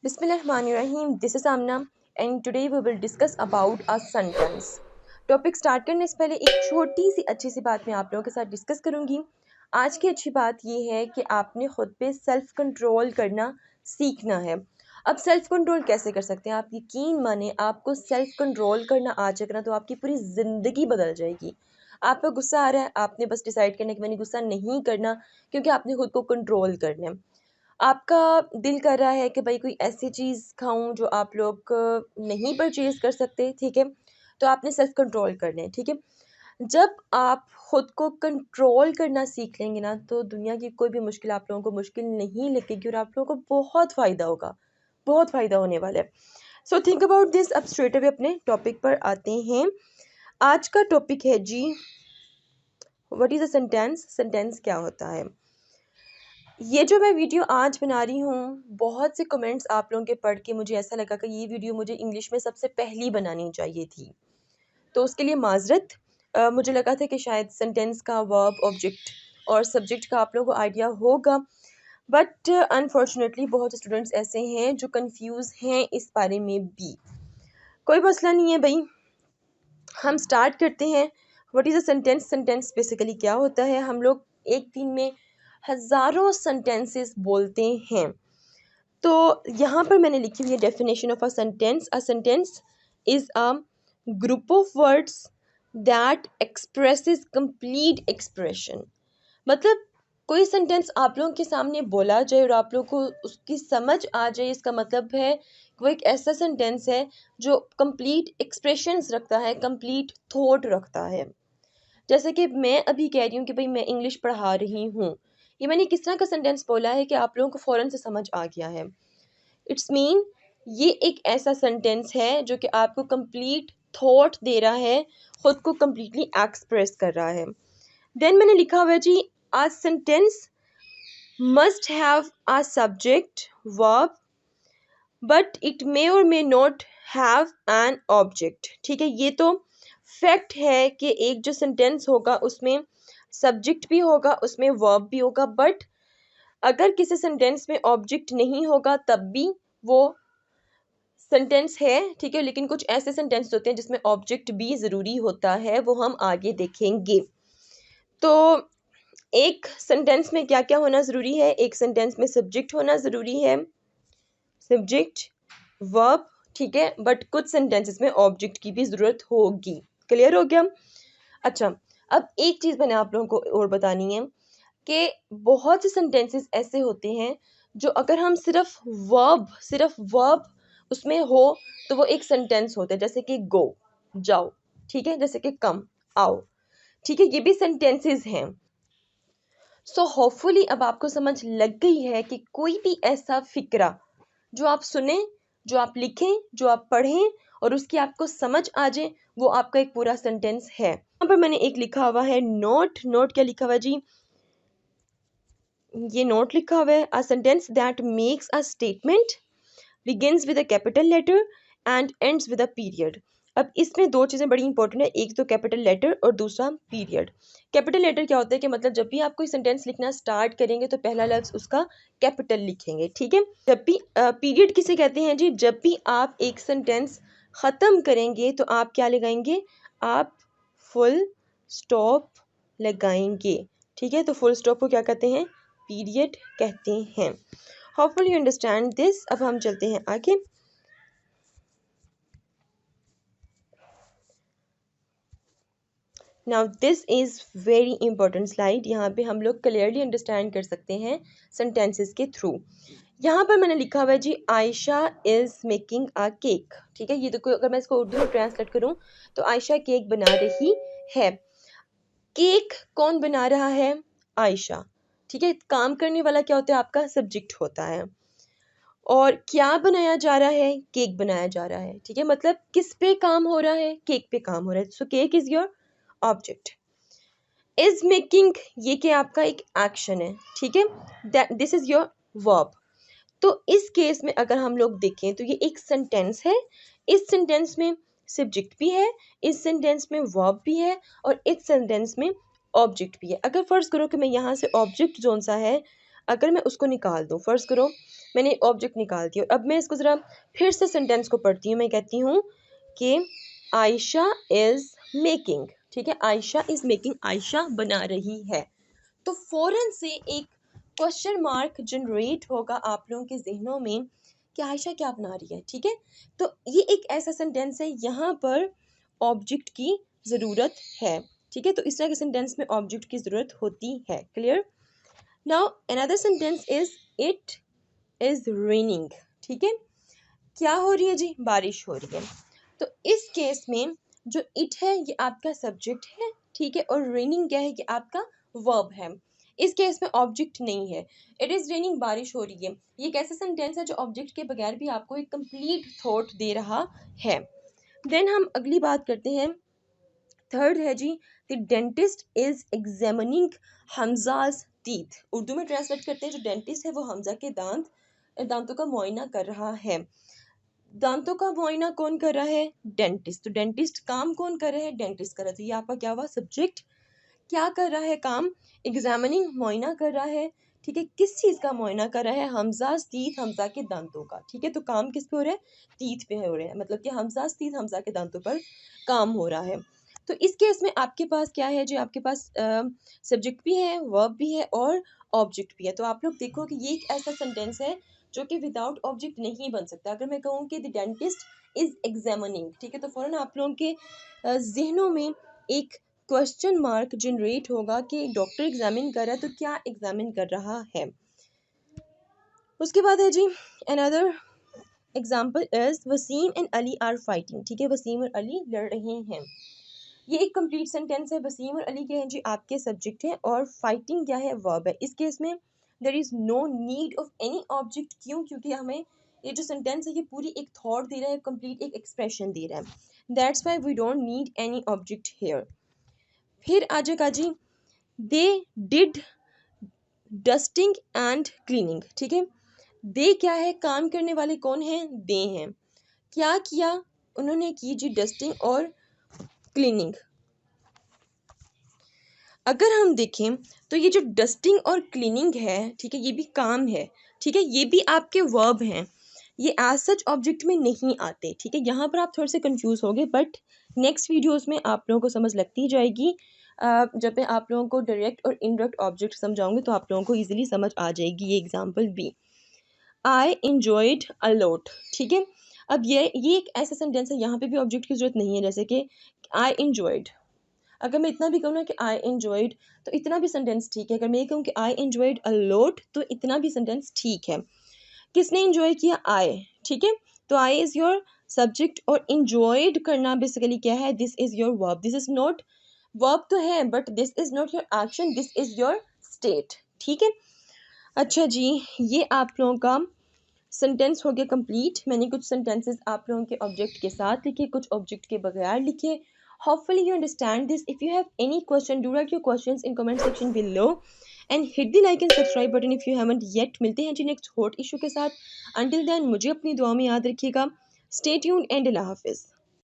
बिस्मिल्लाहिर्रहमानिर्रहीम, this is Amna and today we will discuss about a sentence. Topic start करने से पहले एक छोटी सी अच्छी सी बात मैं आप लोगों के साथ डिस्कस करूंगी। आज की अच्छी बात ये है कि आपने ख़ुद पे सेल्फ कंट्रोल करना सीखना है। अब सेल्फ कंट्रोल कैसे कर सकते हैं? आप यकीन माने, आपको सेल्फ कंट्रोल करना आ जाएगा ना तो आपकी पूरी ज़िंदगी बदल जाएगी। आप पे गुस्सा आ रहा है, आपने बस डिसाइड करना कि मैंने गुस्सा नहीं करना, क्योंकि आपने खुद को कंट्रोल करना है। आपका दिल कर रहा है कि भाई कोई ऐसी चीज़ खाऊं जो आप लोग नहीं परचेज़ कर सकते, ठीक है? तो आपने सेल्फ कंट्रोल करना है, ठीक है? जब आप खुद को कंट्रोल करना सीख लेंगे ना तो दुनिया की कोई भी मुश्किल आप लोगों को मुश्किल नहीं लगेगी और आप लोगों को बहुत फ़ायदा होगा, बहुत फ़ायदा होने वाला है। So think about this. अब स्ट्रेट अवे अपने टॉपिक पर आते हैं। आज का टॉपिक है जी, what is a sentence? Sentence क्या होता है? ये जो मैं वीडियो आज बना रही हूँ, बहुत से कमेंट्स आप लोगों के पढ़ के मुझे ऐसा लगा कि ये वीडियो मुझे इंग्लिश में सबसे पहली बनानी चाहिए थी, तो उसके लिए माजरत। मुझे लगा था कि शायद सेंटेंस का वर्ब, ऑब्जेक्ट और सब्जेक्ट का आप लोगों को आइडिया होगा, बट अनफॉर्चुनेटली बहुत स्टूडेंट्स ऐसे हैं जो कंफ्यूज हैं इस बारे में भी। कोई मसला नहीं है भाई, हम स्टार्ट करते हैं। What is a sentence? Sentence basically क्या होता है? हम लोग एक दिन में हज़ारों सेंटेंसेस बोलते हैं। तो यहाँ पर मैंने लिखी हुई है definition of a sentence. A sentence is a group of words that expresses complete expression. मतलब कोई सेंटेंस आप लोगों के सामने बोला जाए और आप लोगों को उसकी समझ आ जाए, इसका मतलब है कि वो एक ऐसा सेंटेंस है जो कंप्लीट एक्सप्रेशंस रखता है, कंप्लीट थॉट रखता है। जैसे कि मैं अभी कह रही हूँ कि भाई मैं इंग्लिश पढ़ा रही हूँ, ये मैंने किस तरह का सेंटेंस बोला है कि आप लोगों को फ़ौरन से समझ आ गया है। इट्स मीन ये एक ऐसा सेंटेंस है जो कि आपको कंप्लीट थॉट दे रहा है, खुद को कंप्लीटली एक्सप्रेस कर रहा है। देन मैंने लिखा हुआ है जी, a sentence must have a subject verb but it may or may not have an object। ठीक है, ये तो फैक्ट है कि एक जो सेंटेंस होगा उसमें सब्जेक्ट भी होगा, उसमें वर्ब भी होगा, बट अगर किसी सेंटेंस में ऑब्जेक्ट नहीं होगा तब भी वो सेंटेंस है, ठीक है। लेकिन कुछ ऐसे सेंटेंस होते हैं जिसमें ऑब्जेक्ट भी ज़रूरी होता है, वो हम आगे देखेंगे। तो एक सेंटेंस में क्या क्या होना ज़रूरी है? एक सेंटेंस में सब्जेक्ट होना ज़रूरी है, सब्जेक्ट, वर्ब, ठीक है, बट कुछ सेंटेंसेस में ऑब्जेक्ट की भी ज़रूरत होगी। क्लियर हो गया? अच्छा, अब एक चीज़ मैंने आप लोगों को और बतानी है कि बहुत से सेंटेंसेस ऐसे होते हैं जो अगर हम सिर्फ वर्ब उसमें हो तो वो एक सेंटेंस होता है। जैसे कि गो, जाओ, ठीक है, जैसे कि कम, आओ, ठीक है, ये भी सेंटेंसेस हैं। सो होपफुली अब आपको समझ लग गई है कि कोई भी ऐसा फिक्रा जो आप सुने, जो आप लिखें, जो आप पढ़ें और उसकी आपको समझ आ जाए, वो आपका एक पूरा सेंटेंस है। यहाँ पर मैंने एक लिखा हुआ है नोट। नोट क्या लिखा हुआ है जी? ये नोट लिखा हुआ है, a sentence that makes a statement, begins with a capital letter and ends with a period। अब इसमें दो चीज़ें बड़ी इंपॉर्टेंट है, एक तो कैपिटल लेटर और दूसरा पीरियड। कैपिटल लेटर क्या होता है कि मतलब जब भी आप कोई सेंटेंस लिखना स्टार्ट करेंगे तो पहला लफ्ज़ उसका कैपिटल लिखेंगे, ठीक है। जब भी पीरियड किसे कहते हैं जी? जब भी आप एक सेंटेंस ख़त्म करेंगे तो आप क्या लगाएंगे? आप फुल स्टॉप लगाएंगे, ठीक है। तो फुल स्टॉप को क्या कहते हैं? पीरियड कहते हैं। Hopefully you understand this. अब हम चलते हैं आगे। Now this is very important slide. यहाँ पे हम लोग क्लियरली अंडरस्टैंड कर सकते हैं सेंटेंसेस के थ्रू। यहाँ पर मैंने लिखा हुआ है जी, Ayesha is making a cake, ठीक है। ये तो अगर मैं इसको उर्दू में ट्रांसलेट करूँ तो आयशा केक बना रही है। केक कौन बना रहा है? आयशा, ठीक है। काम करने वाला क्या होता है? आपका सब्जेक्ट होता है। और क्या बनाया जा रहा है? केक बनाया जा रहा है, ठीक है। मतलब किस पे काम हो रहा है? केक पे काम हो रहा है। So cake is your object. Is making, ये क्या आपका एक एक्शन है, ठीक है। This is your verb. तो इस केस में अगर हम लोग देखें तो ये एक सेंटेंस है। इस सेंटेंस में सब्जेक्ट भी है, इस सेंटेंस में वर्ब भी है और इस सेंटेंस में ऑब्जेक्ट भी है। अगर फर्ज करो कि मैं यहाँ से ऑब्जेक्ट जोन सा है अगर मैं उसको निकाल दूँ, फ़र्ज़ करो मैंने ऑब्जेक्ट निकाल दिया, अब मैं इसको ज़रा फिर से सेंटेंस को पढ़ती हूँ। मैं कहती हूँ कि आयशा इज़ मेकिंग, ठीक है, आयशा इज़ मेकिंग, आयशा बना रही है। तो फ़ौरन से एक क्वेश्चन मार्क जनरेट होगा आप लोगों के जहनों में कि आयशा क्या बना रही है, ठीक है। तो ये एक ऐसा सेंटेंस है, यहाँ पर ऑब्जेक्ट की ज़रूरत है, ठीक है। तो इस तरह के सेंटेंस में ऑब्जेक्ट की ज़रूरत होती है। Clear. Now another sentence is it is raining, ठीक है। क्या हो रही है जी? बारिश हो रही है। तो इस केस में जो इट है ये आपका सब्जेक्ट है, ठीक है, और रेनिंग क्या है? ये आपका वर्ब है। इस केस में ऑब्जेक्ट नहीं है। इट इज़ रेनिंग, बारिश हो रही है, ये एक ऐसा सेंटेंस है जो ऑब्जेक्ट के बगैर भी आपको एक कंप्लीट थॉट दे रहा है। देन हम अगली बात करते हैं। थर्ड है जी, the dentist is examining Hamza's teeth. Urdu में ट्रांसलेट करते हैं, जो डेंटिस्ट है वो हमजा के दांतों का मुआयना कर रहा है। दांतों का मुआयना कौन कर रहा है? डेंटिस्ट। तो डेंटिस्ट काम कौन कर रहा है? डेंटिस्ट कर रहा है। तो ये आपका क्या हुआ? सब्जेक्ट। क्या कर रहा है काम? एग्जामिनिंग, मुआयना कर रहा है, ठीक है। किस चीज़ का मुआयना कर रहा है? हमजाज टीथ, हमजा के दांतों का, ठीक है। तो काम किस पे हो रहा है? टीथ पे हो रहा है, मतलब कि हमजाज टीथ, हमजा के दांतों पर काम हो रहा है। तो इस केस में आपके पास क्या है जी? आपके पास सब्जेक्ट भी है, वर्ब भी है और ऑब्जेक्ट भी है। तो आप लोग देखो कि ये एक ऐसा सेंटेंस है जो कि विदाउट ऑब्जेक्ट नहीं बन सकता। अगर मैं कहूँ कि द डेंटिस्ट इज एग्जामिनिंग, ठीक है, तो फ़ौरन आप लोगों के जहनों में एक क्वेश्चन मार्क जनरेट होगा कि डॉक्टर एग्जामिन कर रहा है, तो क्या एग्जामिन कर रहा है। उसके बाद है जी another example is Waseem and Ali are fighting, ठीक है, वसीम और अली लड़ रहे हैं। ये एक कंप्लीट सेंटेंस है। वसीम और अली क्या है जी? आपके सब्जेक्ट है, और फाइटिंग क्या है? वर्ब है। इस केस में there is no need of any object. क्यों? क्योंकि हमें ये जो सेंटेंस है ये पूरी एक थॉट दे रहा है, कंप्लीट एक एक्सप्रेशन दे रहा है। That's why we don't need any object here. फिर आ जाएगा जी they did dusting and cleaning, ठीक है। दे क्या है? काम करने वाले कौन है? दे हैं। क्या किया? उन्होंने की जी डस्टिंग और क्लीनिंग। अगर हम देखें तो ये जो डस्टिंग और क्लीनिंग है, ठीक है, ये भी काम है, ठीक है, ये भी आपके वर्ब हैं। ये एज सच ऑब्जेक्ट में नहीं आते, ठीक है। यहाँ पर आप थोड़े से कंफ्यूज हो गए, बट नेक्स्ट वीडियोस में आप लोगों को समझ लगती जाएगी। जब मैं आप लोगों को डायरेक्ट और इनडायरेक्ट ऑब्जेक्ट समझाऊंगी तो आप लोगों को ईजिली समझ आ जाएगी। ये एग्जाम्पल भी, आई इंजॉयड अ लॉट, ठीक है। अब ये एक ऐसा सेंटेंस है, यहाँ पे भी ऑब्जेक्ट की जरूरत नहीं है। जैसे कि आई इंजॉयड, अगर मैं इतना भी कहूँ ना कि आई एन्जॉयड, तो इतना भी सेंटेंस ठीक है। अगर मैं ये कहूँ कि आई एन्जॉयड अ लॉट, तो इतना भी सेंटेंस ठीक है। किसने एंजॉय किया? आई, ठीक है। तो आई इज़ योर सब्जेक्ट, और एंजॉयड करना बेसिकली क्या है? This is your verb. This is not, verb तो है but this is not your action, this is your state, ठीक है। अच्छा जी, ये आप लोगों का सेंटेंस हो गया कंप्लीट। मैंने कुछ सेंटेंसेस आप लोगों के ऑब्जेक्ट के साथ लिखे, कुछ ऑब्जेक्ट के बगैर लिखे। Hopefully you understand this. If you have any question, do write your questions in comment section below and hit the like and subscribe button if you haven't yet. मिलते हैं जी नेक्स्ट हॉट इशू के साथ। Until then मुझे अपनी दुआ में याद रखिएगा। Stay tuned and अल्लाह हाफिज़।